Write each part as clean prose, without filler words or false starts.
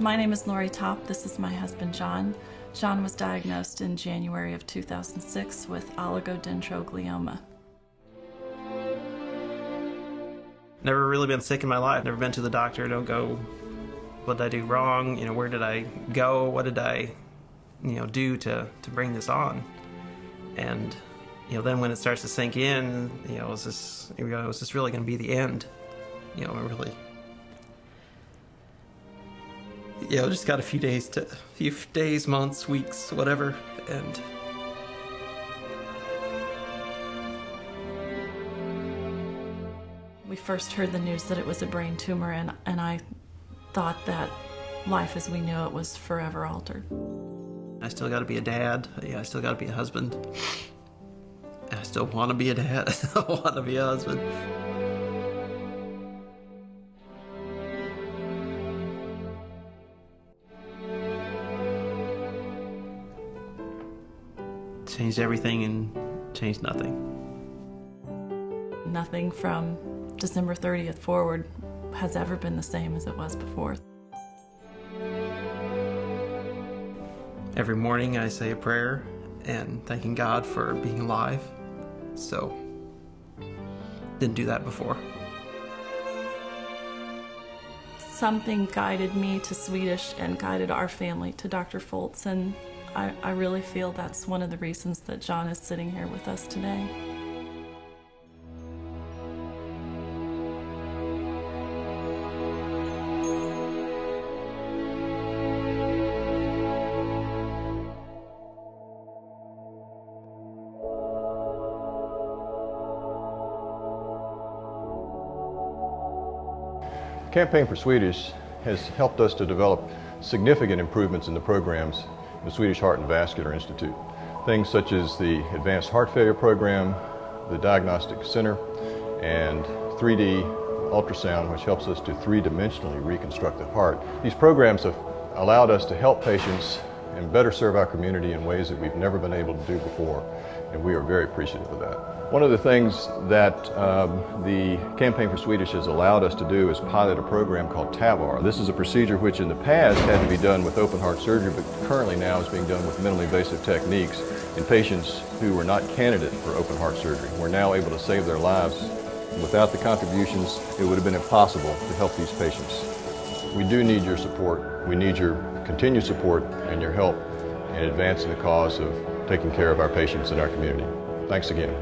My name is Lori Topp. This is my husband, John. John was diagnosed in January of 2006 with oligodendroglioma. Never really been sick in my life. Never been to the doctor. Don't go, what did I do wrong? Where did I go? What did I, do to bring this on? And, then when it starts to sink in, is this really going to be the end? Really. Just got a few days, months, weeks, whatever, and we first heard the news that it was a brain tumor, and I thought that life as we knew it was forever altered. I still got to be a dad. I still got to be a husband. I still want to be a dad. I still want to be a husband. Changed everything and changed nothing. Nothing from December 30th forward has ever been the same as it was before. Every morning I say a prayer and thanking God for being alive. So, didn't do that before. Something guided me to Swedish and guided our family to Dr. Foltz, and I really feel that's one of the reasons that John is sitting here with us today. Campaign for Swedish has helped us to develop significant improvements in the programs of the Swedish Heart and Vascular Institute. Things such as the Advanced Heart Failure Program, the Diagnostic Center, and 3D ultrasound, which helps us to three-dimensionally reconstruct the heart. These programs have allowed us to help patients and better serve our community in ways that we've never been able to do before, and we are very appreciative of that. One of the things that the Campaign for Swedish has allowed us to do is pilot a program called TAVR. This is a procedure which in the past had to be done with open heart surgery, but currently now is being done with minimally invasive techniques in patients who were not candidate for open heart surgery. We're now able to save their lives. Without the contributions, it would have been impossible to help these patients. We do need your support. We need your continued support and your help in advancing the cause of taking care of our patients in our community. Thanks again.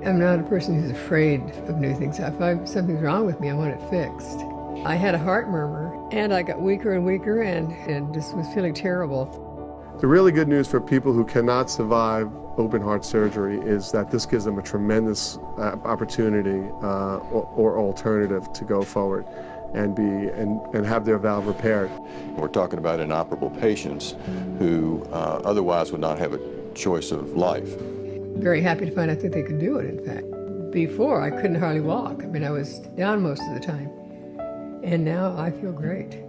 I'm not a person who's afraid of new things. If something's wrong with me, I want it fixed. I had a heart murmur, and I got weaker and weaker and just was feeling terrible. The really good news for people who cannot survive open heart surgery is that this gives them a tremendous opportunity or alternative to go forward and have their valve repaired. We're talking about inoperable patients who otherwise would not have a choice of life. Very happy to find out that they could do it, in fact. Before, I couldn't hardly walk. I mean, I was down most of the time. And now I feel great.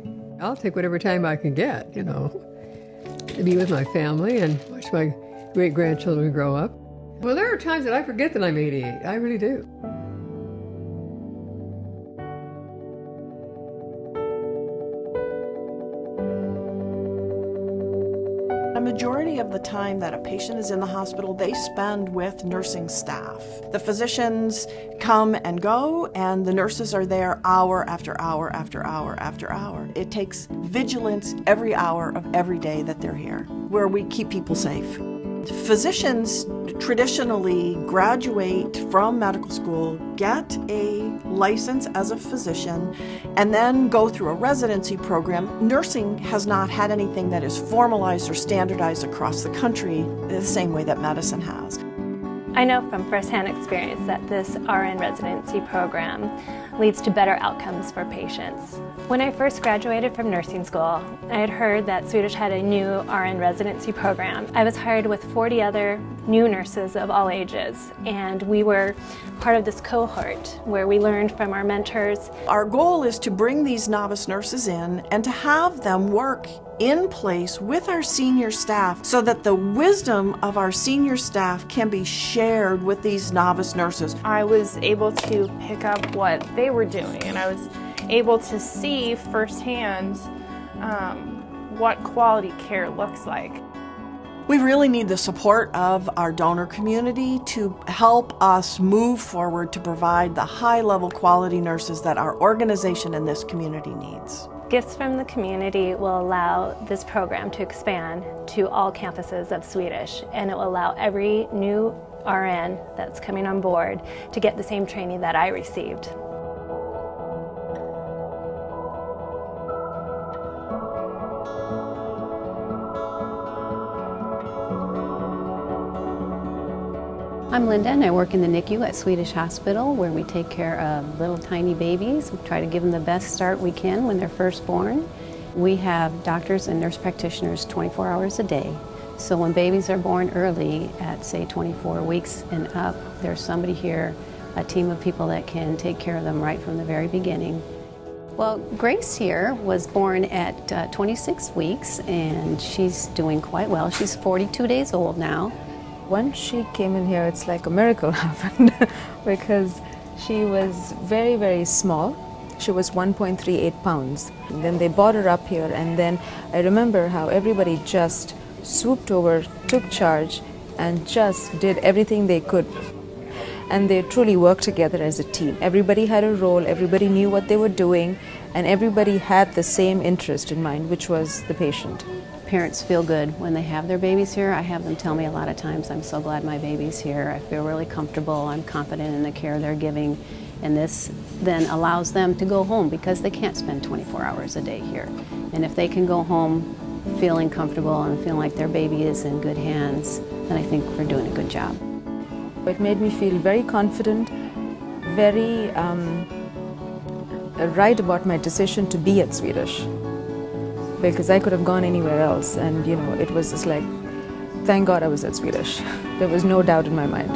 I'll take whatever time I can get, to be with my family and watch my great-grandchildren grow up. Well, there are times that I forget that I'm 88. I really do. A majority of the time that a patient is in the hospital, they spend with nursing staff. The physicians come and go, and the nurses are there hour after hour after hour after hour. It takes vigilance every hour of every day that they're here, where we keep people safe. Physicians traditionally graduate from medical school, get a license as a physician, and then go through a residency program. Nursing has not had anything that is formalized or standardized across the country the same way that medicine has. I know from firsthand experience that this RN residency program leads to better outcomes for patients. When I first graduated from nursing school, I had heard that Swedish had a new RN residency program. I was hired with 40 other new nurses of all ages, and we were part of this cohort where we learned from our mentors. Our goal is to bring these novice nurses in and to have them work in place with our senior staff so that the wisdom of our senior staff can be shared with these novice nurses. I was able to pick up what they were doing, and I was able to see firsthand what quality care looks like. We really need the support of our donor community to help us move forward to provide the high-level quality nurses that our organization and this community needs. Gifts from the community will allow this program to expand to all campuses of Swedish, and it will allow every new RN that's coming on board to get the same training that I received. I'm Linda, and I work in the NICU at Swedish Hospital, where we take care of little tiny babies. We try to give them the best start we can when they're first born. We have doctors and nurse practitioners 24 hours a day. So when babies are born early at, say, 24 weeks and up, there's somebody here, a team of people that can take care of them right from the very beginning. Well, Grace here was born at 26 weeks, and she's doing quite well. She's 42 days old now. When she came in here, it's like a miracle happened because she was very, very small. She was 1.38 pounds. And then they brought her up here, and then I remember how everybody just swooped over, took charge, and just did everything they could. And they truly worked together as a team. Everybody had a role, everybody knew what they were doing, and everybody had the same interest in mind, which was the patient. Parents feel good when they have their babies here. I have them tell me a lot of times, I'm so glad my baby's here. I feel really comfortable. I'm confident in the care they're giving. And this then allows them to go home because they can't spend 24 hours a day here. And if they can go home feeling comfortable and feeling like their baby is in good hands, then I think we're doing a good job. It made me feel very confident, very right about my decision to be at Swedish. Because I could have gone anywhere else, and you know, it was just like, thank God I was at Swedish. There was no doubt in my mind.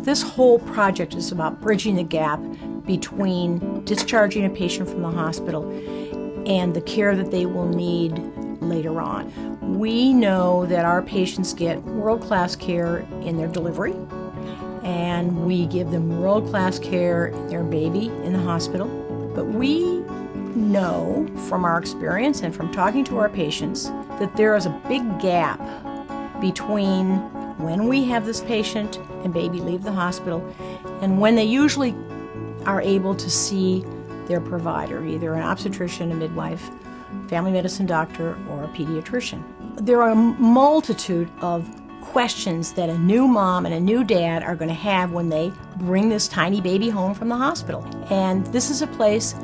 This whole project is about bridging the gap between discharging a patient from the hospital and the care that they will need later on. We know that our patients get world-class care in their delivery, and we give them world-class care in their baby in the hospital. But we know from our experience and from talking to our patients that there is a big gap between when we have this patient and baby leave the hospital and when they usually are able to see their provider, either an obstetrician, a midwife, family medicine doctor, or a pediatrician. There are a multitude of questions that a new mom and a new dad are going to have when they bring this tiny baby home from the hospital. And this is a place,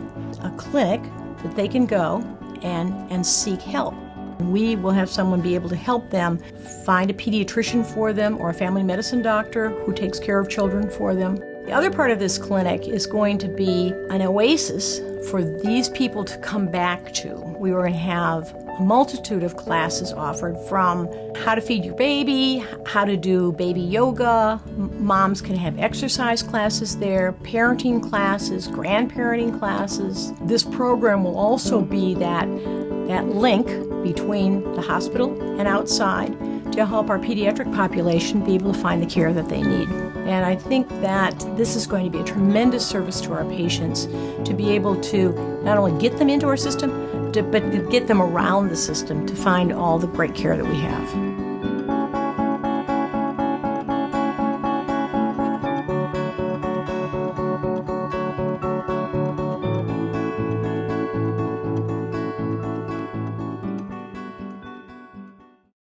a clinic, that they can go and seek help. We will have someone be able to help them find a pediatrician for them or a family medicine doctor who takes care of children for them. The other part of this clinic is going to be an oasis for these people to come back to. We are going to have a multitude of classes offered, from how to feed your baby, how to do baby yoga. Moms can have exercise classes there, parenting classes, grandparenting classes. This program will also be that link between the hospital and outside to help our pediatric population be able to find the care that they need. And I think that this is going to be a tremendous service to our patients to be able to not only get them into our system, but to get them around the system to find all the great care that we have.